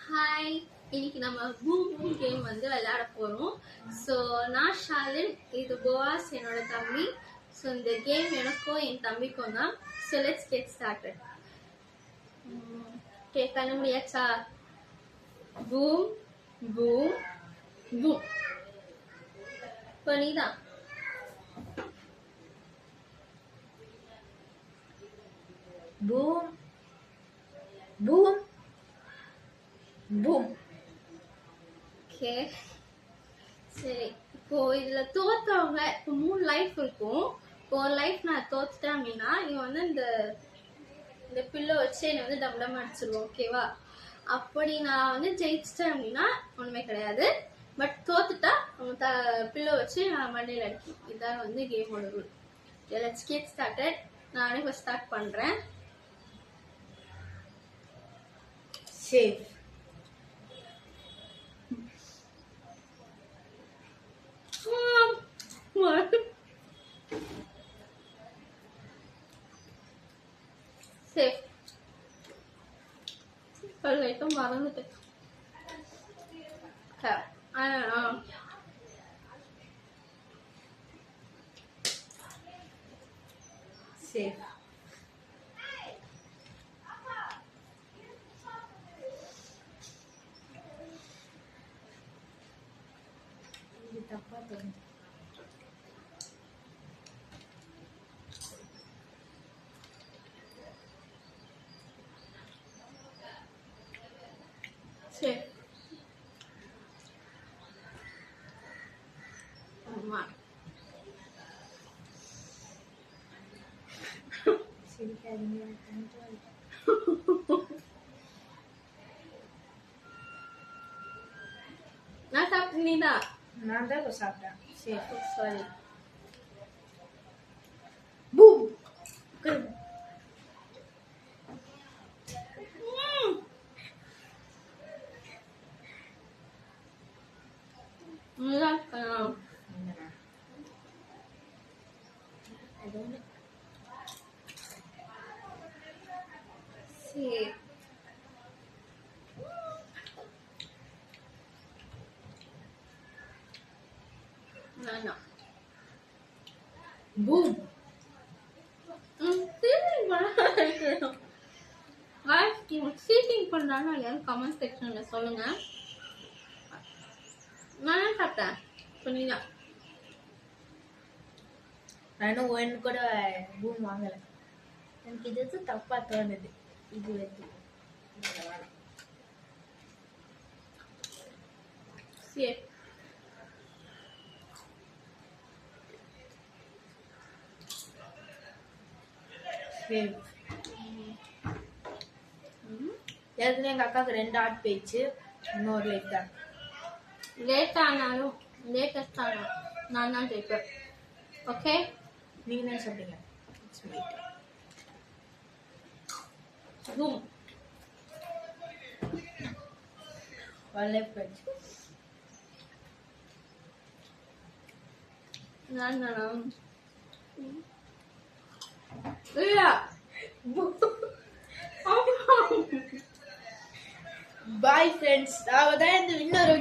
Hi, இன்னைக்கு நம்ம boom boom game வந்து விளையாட போறோம். ஸோ நான் ஷாலின், இது போவாஸ் என்னோட தம்பி. ஸோ இந்த கேம் எனக்கும் என் தம்பிக்கும் தான். So let's get started. பண்ண முடியாச்சா? Boom boom boom. இப்போ நீதான். Boom boom boom. ஓகே, சரி. இப்போ இதுல தோத்தவங்க, இப்போ 3 லைஃப் இருக்கும். இப்போ ஒரு லைஃப் நான் தோத்துட்டேன் அப்படின்னா இவன் வந்து இந்த பில்லோ வச்சு என்னை வந்து டம்டம் அடிச்சிருவோம். ஓகேவா? அப்படி நான் வந்து ஜெயிச்சிட்டேன் அப்படின்னா ஒண்ணுமே கிடையாது. பட் தோத்துட்டா பில்லோ வச்சு நான் மண்டையில் அடிக்கும். இதுதான் வந்து கேமோட ரூல். Let's get started. நானே ஃபர்ஸ்ட் ஸ்டார்ட் பண்றேன். சேஃப். சேஃப். லைட்டும் மறந்துட்டேன். சேஃப். இது தப்பா தோணுது. சேஃப். ஆமா. சிரிக்காதீங்க. நான் சாப்பிட்டு நீதான். நான் தான் இப்போ சாப்பிட்டேன். சேஃப். சாரி. பூம். சரி. பூம். சீட்டிங் பண்றாங்க இல்லையா கமெண்ட் செக்ஷன்ல சொல்லுங்க. நான் சாப்பிட்டேன். பண்ணிதான். நானும் ஒன்று கூட பூம் வாங்கலை. எனக்கு இது தப்பா தோணுது. இது வந்து சரி. ஏற்கனவே எங்க அக்காவுக்கு 2 ஆட் போயிடுச்சு. இன்னொரு லைஃப் தான். லேட் ஆனாலும் லேட்டஸ்ட் ஆனாலும் நான் தான் ஜெயிப்பேன். ஓகே, நீங்க தான் சொல்றீங்க. பூம். ஒரு லைஃப் போயிடுச்சு. நான் பாய் ஃப்ரெண்ட்ஸ். நான் தான் இந்த இன்னொரு